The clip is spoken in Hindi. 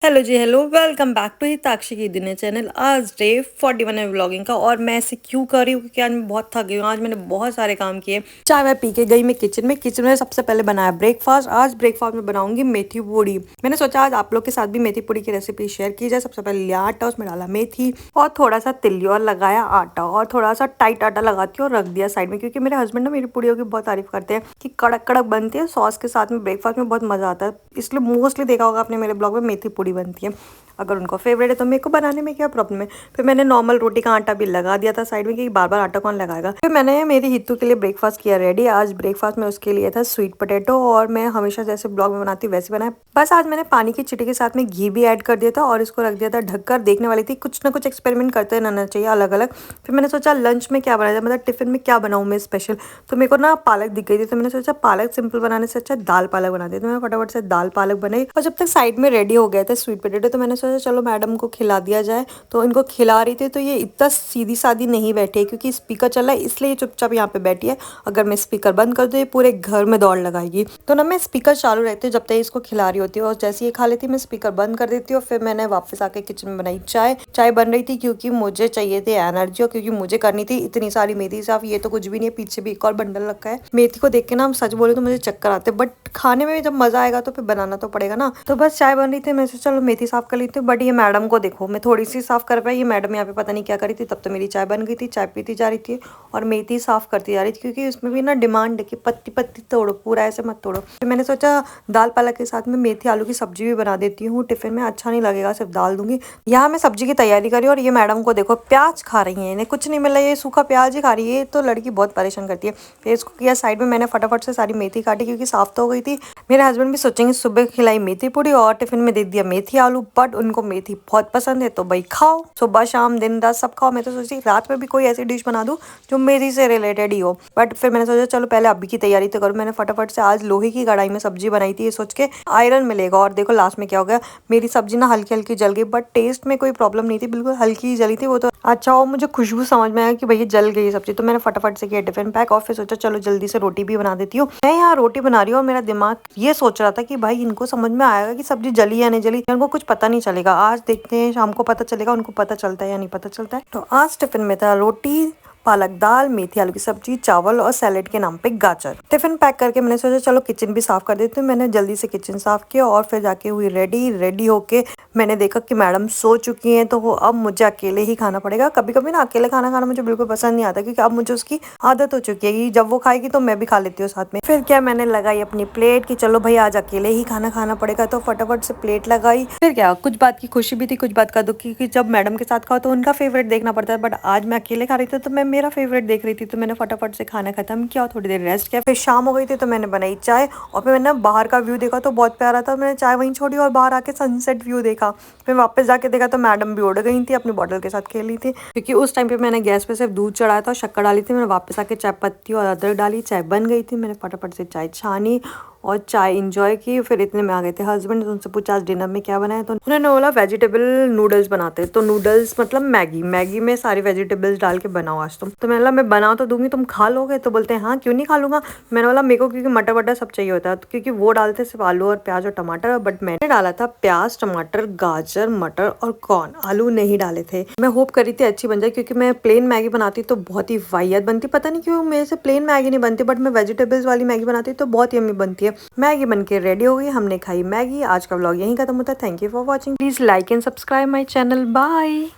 हेलो जी, hello. Welcome back to Hitakshi की दुनिया चैनल। आज डे 41 है व्लॉगिंग का। और मैं ऐसे क्यों कर रही हूँ क्योंकि आज मैं बहुत थक गई हूँ। आज मैंने बहुत सारे काम किए। चाय वाय पी के गई मैं किचन में सबसे पहले बनाया ब्रेकफास्ट। आज ब्रेकफास्ट में बनाऊंगी मेथी पूड़ी। मैंने सोचा आज आप लोग के साथ भी मेथी पूड़ी की रेसिपी शेयर की जाए। सबसे पहले लिया आटा, उसमें डाला मेथी और थोड़ा सा तिल्ली और लगाया आटा और थोड़ा सा टाइट आटा लगाती हूँ और रख दिया साइड में, क्योंकि मेरे हस्बैंड ना मेरी पूड़ियों की बहुत तारीफ करते हैं कि कड़क कड़क बनती है सॉस के साथ में। ब्रेकफास्ट में बहुत मजा आता है, इसलिए मोस्टली देखा होगा आपने मेरे ब्लॉग में मेथी पूड़ी बनती है। अगर उनको फेवरेट है तो मेरे को बनाने में क्या प्रॉब्लम है। फिर मैंने नॉर्मल रोटी का आटा भी लगा दिया था साइड में कि बार बार आटा कौन लगाएगा। फिर मैंने मेरी हितू के लिए ब्रेकफास्ट किया रेडी। आज ब्रेकफास्ट में उसके लिए था स्वीट पोटैटो, और मैं हमेशा जैसे ब्लॉग में बनाती हूँ वैसे बनाया। बस आज मैंने पानी की चिटी के साथ में घी भी ऐड कर दिया था और इसको रख दिया था ढककर। देखने वाली थी, कुछ ना कुछ एक्सपेरिमेंट करते रहना चाहिए अलग अलग। फिर मैंने सोचा लंच में क्या बनाया जाए, मतलब टिफिन में क्या बनाऊँ मैं स्पेशल। तो मेरे को ना पालक दिख गई थी, तो मैंने सोचा पालक सिंपल बनाने से अच्छा दाल पालक बना देती। तो मैं फटाफट से दाल पालक बनाई और जब तक साइड में रेडी हो गए थे स्वीट पोटैटो, तो मैंने सोचा चलो मैडम को खिला दिया जाए। तो इनको खिला रही थी तो ये इतना सीधी सादी नहीं बैठी है, क्योंकि स्पीकर चल रहा है इसलिए ये चुपचाप यहाँ पे बैठी है। अगर मैं स्पीकर बंद कर दूँ ये पूरे घर में दौड़ लगाएगी। तो ना मैं स्पीकर चालू रहती हूँ जब तक इसको खिला रही होती हूँ, और जैसे ये खा लेती मैं स्पीकर बंद कर देती हूँ। फिर मैंने वापस आके किचन में बनाई चाय। चाय बन रही थी क्योंकि मुझे चाहिए थी एनर्जी, और क्योंकि मुझे करनी थी इतनी सारी मेथी साफ। ये तो कुछ भी नहीं है, पीछे भी एक और बंडल रखा है। मेथी को देख के ना हम सच बोले तो मुझे चक्कर आते, बट खाने में जब मजा आएगा तो फिर बनाना तो पड़ेगा ना। तो बस चाय बन रही थी, मैं चलो मेथी साफ कर लेती हूँ। बट ये मैडम को देखो, मैं थोड़ी सी साफ कर पाई, ये मैडम यहाँ पे पता नहीं क्या करी थी। तब तो मेरी चाय बन गई थी, चाय पीती जा रही थी और मेथी साफ करती जा रही थी, क्योंकि उसमें भी ना डिमांड है कि पत्ती पत्ती तोड़ो, पूरा ऐसे मत तोड़ो। फिर मैंने सोचा दाल पालक के साथ में मेथी आलू की सब्जी भी बना देती हूँ। टिफिन में अच्छा नहीं लगेगा सिर्फ दाल दूंगी। यहाँ मैं सब्जी की तैयारी करी और ये मैडम को देखो प्याज खा रही है, इन्हें कुछ नहीं मिला, ये सूखा प्याज ही खा रही है। ये तो लड़की बहुत परेशान करती है। फिर इसको किया साइड में, मैंने फटाफट से सारी मेथी काटी क्योंकि साफ तो हो गई थी। मेरे हस्बैंड भी सोचेंगे सुबह खिलाई मेथी पूड़ी और टिफिन में दे दिया मेथी आलू, बट उनको मेथी बहुत पसंद है तो भाई खाओ, सुबह शाम दिन रात सब खाओ। मैं तो सोची रात में भी कोई ऐसी डिश बना दूं जो मेथी से रिलेटेड ही हो। बट फिर मैंने सोचा चलो पहले अभी की तैयारी तो करूँ। मैंने फटाफट से आज लोहे की कढ़ाई में सब्जी बनाई थी, ये सोच के आयरन मिलेगा। और देखो लास्ट में क्या हो गया, मेरी सब्जी ना हल्की हल्की जल गई, बट टेस्ट में कोई प्रॉब्लम नहीं थी, बिल्कुल हल्की ही जली थी वो तो। अच्छा हो मुझे खुशबू समझ में आया कि भैया जल गई सब्जी, तो मैंने फटाफट से किया टिफिन पैक और फिर सोचा चलो जल्दी से रोटी भी बना देती हूँ। मैं यहाँ रोटी बना रही हूँ और मेरा दिमाग ये सोच रहा था कि भाई इनको समझ में आएगा कि सब्जी जली या नहीं जली, उनको कुछ पता नहीं चलेगा। आज देखते हैं शाम को पता चलेगा उनको पता चलता है या नहीं पता चलता है। तो आज टिफिन में था रोटी, पालक दाल, मेथी आलू की सब्जी, चावल और सैलेड के नाम पे गाजर। टिफिन पैक करके मैंने सोचा चलो किचन भी साफ कर देती हूँ। मैंने जल्दी से किचन साफ किया और फिर जाके हुई रेडी होके मैंने देखा कि मैडम सो चुकी हैं, तो वो अब मुझे अकेले ही खाना पड़ेगा। कभी कभी ना अकेले खाना खाना मुझे बिल्कुल पसंद नहीं आता, क्योंकि अब मुझे उसकी आदत हो चुकी है कि जब वो खाएगी तो मैं भी खा लेती हूँ साथ में। फिर क्या मैंने लगाई अपनी प्लेट कि चलो भाई आज अकेले ही खाना खाना पड़ेगा, तो फटाफट से प्लेट लगाई। फिर क्या कुछ बात की खुशी भी थी कुछ बात का दुख, क्योंकि जब मैडम के साथ खाओ तो उनका फेवरेट देखना पड़ता है, बट आज मैं अकेले खा रही थी तो मैं मेरा फेवरेट देख रही थी। तो मैंने फटाफट से खाना खत्म किया और थोड़ी देर रेस्ट किया। फिर शाम हो गई थी तो मैंने बनाई चाय और फिर मैंने बाहर का व्यू देखा तो बहुत प्यारा था। मैंने चाय वहीं छोड़ी और बाहर आके सनसेट व्यू देखा। फिर वापस जाके देखा तो मैडम भी उड़ गई थी, अपनी बॉटल के साथ खेल रही थी, क्योंकि उस टाइम पे मैंने गैस पे सिर्फ दूध चढ़ाया था और शक्कर डाली थी। मैंने वापस आके चाय पत्ती और अदरक डाली, चाय बन गई थी। मैंने फटाफट से चाय छानी और चाय इंजॉय की। फिर इतने में आ गए थे हस्बैंड, उनसे पूछा आज डिनर में क्या बनाया, तो उन्होंने बोला वेजिटेबल नूडल्स बनाते हैं। तो नूडल्स मतलब मैगी में सारी वेजिटेबल्स डाल के बनाओ आज तुम। तो मैंने बोला मैं बना तो दूंगी, तुम खा लोगे? तो बोलते हैं हाँ क्यों नहीं खा लूंगा। मैंने बोला मेरे को क्योंकि मटर वटर सब चाहिए होता है, तो क्योंकि वो डालते सिर्फ आलू और प्याज और टमाटर, बट मैंने डाला था प्याज टमाटर गाजर मटर और कॉर्न, आलू नहीं डाले थे। मैं होप करी थी अच्छी बन जाए, क्योंकि मैं प्लेन मैगी बनाती तो बहुत ही वाहियात बनती, पता नहीं क्यों मेरे से प्लेन मैगी नहीं बनती, बट मैं वेजिटेबल्स वाली मैगी बनाती तो बहुत यम्मी बनती है। मैगी बनके रेडी हो गई, हमने खाई मैगी। आज का व्लॉग यहीं खत्म होता है। Thank you for watching, please like and subscribe my channel. Bye.